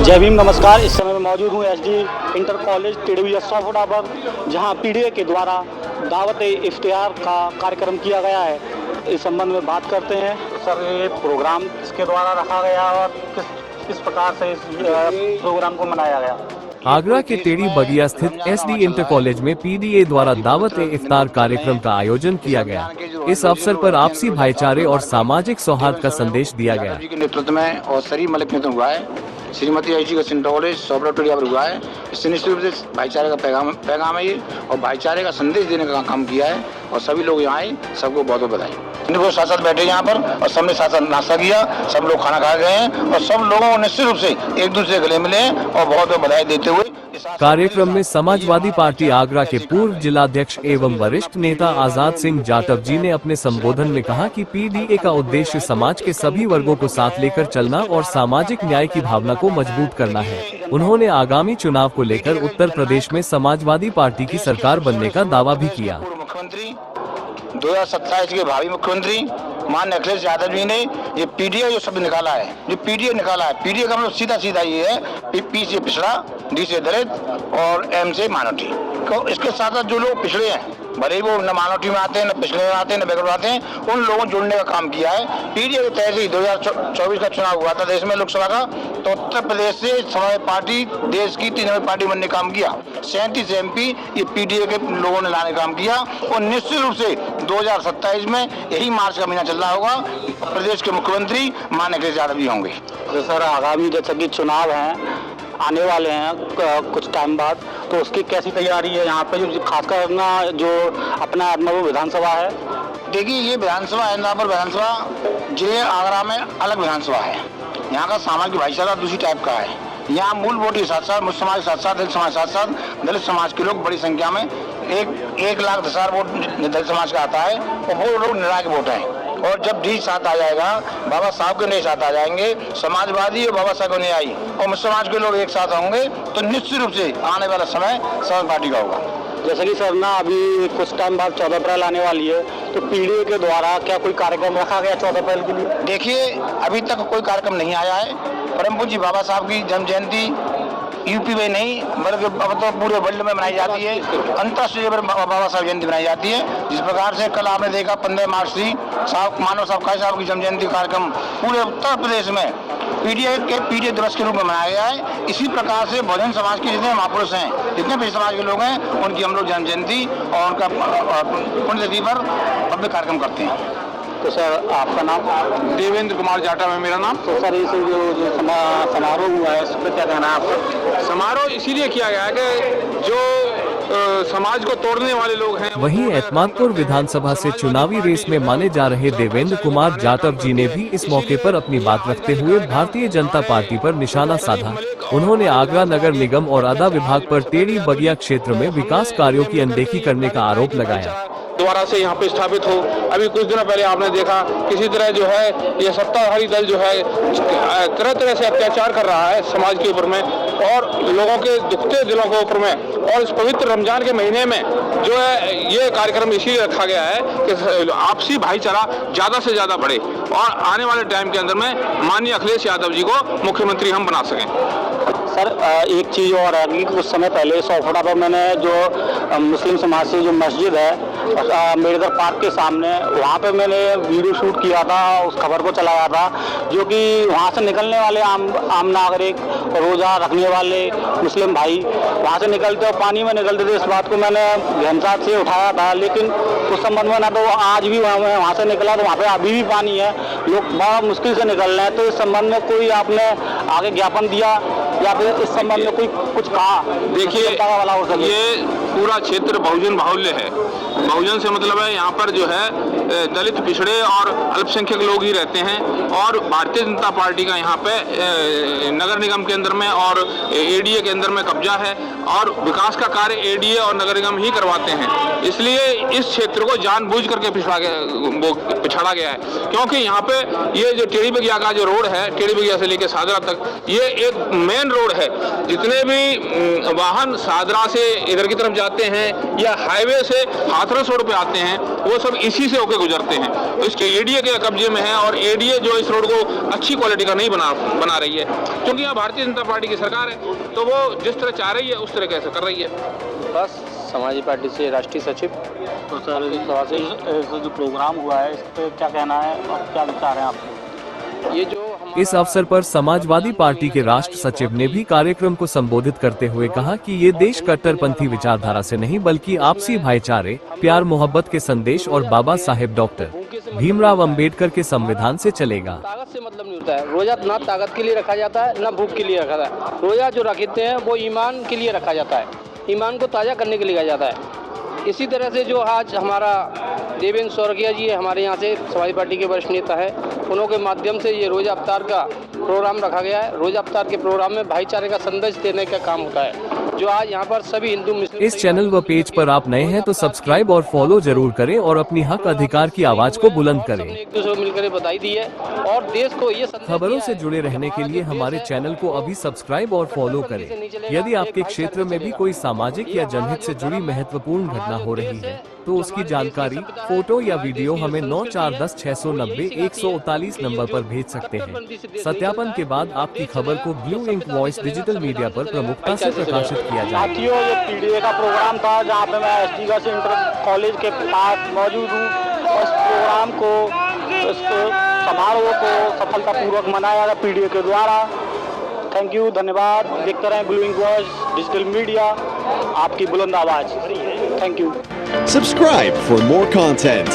जय भीम, नमस्कार। इस समय मैं मौजूद हूँ एसडी इंटर कॉलेज टेढ़ी सौफड़ा पर, जहाँ पीडीए के द्वारा दावत इफ्तियार का कार्यक्रम किया गया है। इस संबंध में बात करते हैं। सर, ये प्रोग्राम किसके द्वारा रखा गया और किस प्रकार से इस प्रोग्राम को मनाया गया? आगरा के टेढ़ी बगिया स्थित एसडी इंटर कॉलेज में पीडीए द्वारा दावत इफ्तार कार्यक्रम का आयोजन किया गया। इस अवसर पर आपसी भाईचारे और सामाजिक सौहार्द का संदेश दिया गया। नेतृत्व में और सरी मलिक नेतृत्व हुआ है, श्रीमती आईजी का सेंटर कॉलेज सौफड़ा पर हुआ है। इससे निश्चित रूप से भाईचारे का पैगाम है ये, और भाईचारे का संदेश देने का काम किया है। और सभी लोग यहाँ आए, सबको बहुत बहुत बधाई। वो साथ साथ बैठे यहाँ पर और सबने साथ साथ नाश्ता किया, सब लोग खाना खा गए हैं और सब लोगों को निश्चित रूप से एक दूसरे गले मिले हैं और बहुत बहुत बधाई देते हुए कार्यक्रम में समाजवादी पार्टी आगरा के पूर्व जिलाध्यक्ष एवं वरिष्ठ नेता आजाद सिंह जाटव जी ने अपने संबोधन में कहा कि पीडीए का उद्देश्य समाज के सभी वर्गों को साथ लेकर चलना और सामाजिक न्याय की भावना को मजबूत करना है। उन्होंने आगामी चुनाव को लेकर उत्तर प्रदेश में समाजवादी पार्टी की सरकार बनने का दावा भी किया। मुख्यमंत्री 2027 के भावी मुख्यमंत्री माननीय अखिलेश यादव जी ने ये पीडीए जो शब्द निकाला है, जो पीडीए निकाला है, पीडीए का मतलब सीधा सीधा ये है, पी से पिछड़ा, डी से दलित और एम से माइनॉरिटी। तो इसके साथ साथ जो लोग पिछड़े हैं, भले ही वो न माइनॉरिटी में आते हैं, न पिछड़े में आते हैं, न बैकवर्ड आते हैं, उन लोगों को जोड़ने का काम किया है। पीडीए के तहत ही 2024 का चुनाव हुआ था देश में लोकसभा का, तो उत्तर प्रदेश से समाजवादी पार्टी देश की 3 नंबर पार्टी बनने का काम किया। 37 MP ये पीडीए के लोगों ने लाने का काम किया और निश्चित रूप से 2027 में यही मार्च का महीना चल रहा होगा, प्रदेश के मुख्यमंत्री माननीय अखिलेश यादव जी होंगे। तो सर, आगामी जैसे कि चुनाव हैं आने वाले हैं कुछ टाइम बाद, तो उसकी कैसी तैयारी है यहाँ पे, जो खासकर ना जो अपना वो विधानसभा है? देखिए, ये विधानसभा अहमदाबाद विधानसभा जिले आगरा में अलग विधानसभा है। यहाँ का सामाजिक भाईचारा दूसरी टाइप का है। यहाँ मूल वोट के साथ साथ मुस्लिम समाज के साथ साथ दलित समाज के साथ साथ दलित समाज के लोग बड़ी संख्या में 1,10,000 वोट दलित समाज का आता है और वो लोग निर्णायक वोट है। और जब डी साथ आ जाएगा, बाबा साहब के नए साथ आ जाएंगे, समाजवादी और बाबा साहब के न्यायी और मुस्लिम समाज के लोग एक साथ होंगे, तो निश्चित रूप से आने वाला समय समाज पार्टी का होगा। जैसे कि सर ना, अभी कुछ टाइम बाद 14 अप्रैल आने वाली है, तो पीडीए के द्वारा क्या कोई कार्यक्रम रखा गया 14 अप्रैल के लिए? देखिए, अभी तक कोई कार्यक्रम नहीं आया है। परम पूज्य बाबा साहब की जन्म जयंती यूपी में नहीं बल्कि अब तो पूरे वर्ल्ड में मनाई जाती है। अंतर्राष्ट्रीय बाबा साहब जयंती मनाई जाती है। जिस प्रकार से कल आपने देखा 15 मार्च से मानव साहब खाई साहब की जन्म जयंती कार्यक्रम पूरे उत्तर प्रदेश में पीडीए दिवस के रूप में मनाया गया है। इसी प्रकार से बहुजन समाज के जितने महापुरुष हैं, जितने भी समाज के लोग हैं, उनकी हम लोग जन्म जयंती और उनका पुण्यतिथि पर भव्य कार्यक्रम करते हैं। तो सर, आपका नाम? देवेंद्र कुमार जाटव है मेरा नाम। तो सर, इस जो समारोह हुआ है, इस पर क्या कहना है आपका? समारोह इसीलिए किया गया है कि जो समाज को तोड़ने वाले लोग हैं। वहीं एतमादपुर विधानसभा से चुनावी रेस में माने जा रहे देवेंद्र कुमार जाटव जी ने भी इस मौके पर अपनी बात रखते हुए भारतीय जनता पार्टी पर निशाना साधा। उन्होंने आगरा नगर निगम और अदा विभाग पर टेढ़ी बगिया क्षेत्र में विकास कार्यों की अनदेखी करने का आरोप लगाया। दोबारा से यहाँ पे स्थापित हो। अभी कुछ दिनों पहले आपने देखा किसी तरह जो है ये सत्ताधारी दल जो है तरह तरह से अत्याचार कर रहा है समाज के ऊपर में और लोगों के दुखते दिलों के ऊपर में। और इस पवित्र रमजान के महीने में जो है ये कार्यक्रम इसीलिए रखा गया है कि आपसी भाईचारा ज्यादा से ज्यादा बढ़े और आने वाले टाइम के अंदर में माननीय अखिलेश यादव जी को मुख्यमंत्री हम बना सकें। सर, एक चीज़ और है कि कुछ समय पहले सौफड़ा पर मैंने जो मुस्लिम समाज से जो मस्जिद है मेडगर पार्क के सामने, वहाँ पे मैंने वीडियो शूट किया था, उस खबर को चलाया था, जो कि वहाँ से निकलने वाले आम नागरिक, रोज़ा रखने वाले मुस्लिम भाई वहाँ से निकलते और पानी में निकलते थे। इस बात को मैंने गहनता से उठाया था, लेकिन उस संबंध में ना तो आज भी वहाँ से निकला तो वहाँ पे अभी भी पानी है, लोग बड़ा मुश्किल से निकल रहे हैं। तो इस संबंध में कोई आपने आगे ज्ञापन दिया या फिर इस संबंध में कोई कुछ कहा? देखिए, ये पूरा क्षेत्र बहुजन बाहुल्य है। बहुजन से मतलब है यहाँ पर जो है दलित, पिछड़े और अल्पसंख्यक लोग ही रहते हैं और भारतीय जनता पार्टी का यहाँ पे नगर निगम के अंदर में और एडीए के अंदर में कब्जा है और विकास का कार्य एडीए और नगर निगम ही करवाते हैं। इसलिए इस क्षेत्र को जानबूझ करके पिछड़ा गया है, क्योंकि यहाँ पे ये जो टेढ़ी बगिया का जो रोड है, टेढ़ी बगिया से लेकर सादरा तक, ये एक मेन रोड है। जितने भी वाहन सादरा से इधर की तरफ जाते हैं या हाईवे से हाथरस रोड पे आते हैं, वो सब इसी से होकर गुजरते हैं। तो इसके एडीए के कब्जे में है और एडीए जो इस रोड को अच्छी क्वालिटी का नहीं बना रही है, क्योंकि यहाँ भारतीय जनता पार्टी की सरकार है, तो वो जिस तरह चाह रही है उस तरह कैसे कर रही है। बस समाजवादी पार्टी से राष्ट्रीय सचिव। तो सर जो प्रोग्राम हुआ है इस पर क्या कहना है और क्या विचार है आपके? ये जो इस अवसर पर समाजवादी पार्टी के राष्ट्र सचिव ने भी कार्यक्रम को संबोधित करते हुए कहा कि ये देश कट्टरपंथी विचारधारा से नहीं बल्कि आपसी भाईचारे, प्यार मोहब्बत के संदेश और बाबा साहेब डॉक्टर भीमराव अंबेडकर के संविधान से चलेगा। ताकत से मतलब नहीं होता है। रोजा ना ताकत के लिए रखा जाता है, ना भूख के लिए रखा जाता है। रोजा जो रखते हैं वो ईमान के लिए रखा जाता है, ईमान को ताज़ा करने के लिए रखा जाता है। इसी तरह से जो आज हमारा देवेंद्र सौरकिया जी है, हमारे यहाँ से समाजवादी पार्टी के वरिष्ठ नेता है, उन्हों के माध्यम से ये रोजा अफ्तार का प्रोग्राम रखा गया है। रोजा अफ्तार के प्रोग्राम में भाईचारे का संदेश देने का काम होता है, जो आज यहाँ पर सभी हिंदू मुस्लिम। इस चैनल व पेज पर आप नए हैं तो सब्सक्राइब और फॉलो जरूर करें और अपनी हक अधिकार की आवाज को बुलंद करें। एक दूसरे को मिलकर बधाई दी है और देश को ये खबरों से जुड़े रहने के लिए हमारे चैनल को अभी सब्सक्राइब और फॉलो करें। यदि आपके क्षेत्र में भी कोई सामाजिक या जनहित से जुड़ी महत्वपूर्ण घटना हो रही है तो उसकी जानकारी, फोटो या वीडियो हमें 9410-690-149 नंबर पर भेज सकते हैं। सत्यापन के बाद आपकी खबर को Blue Ink Voice digital media पर प्रमुखता से प्रकाशित किया जाएगा। साथियों, ये पीडीए का प्रोग्राम था जहाँ पे मैं एसटीगढ़ इंटर कॉलेज के पास मौजूद हूँ। इस प्रोग्राम को, इस समारोह को सफलतापूर्वक मनाया गया पीडीए के द्वारा। थैंक यू, धन्यवाद। देखते रहें Blue Ink Voice digital media, आपकी बुलंद आवाज। Thank you. Subscribe for more content.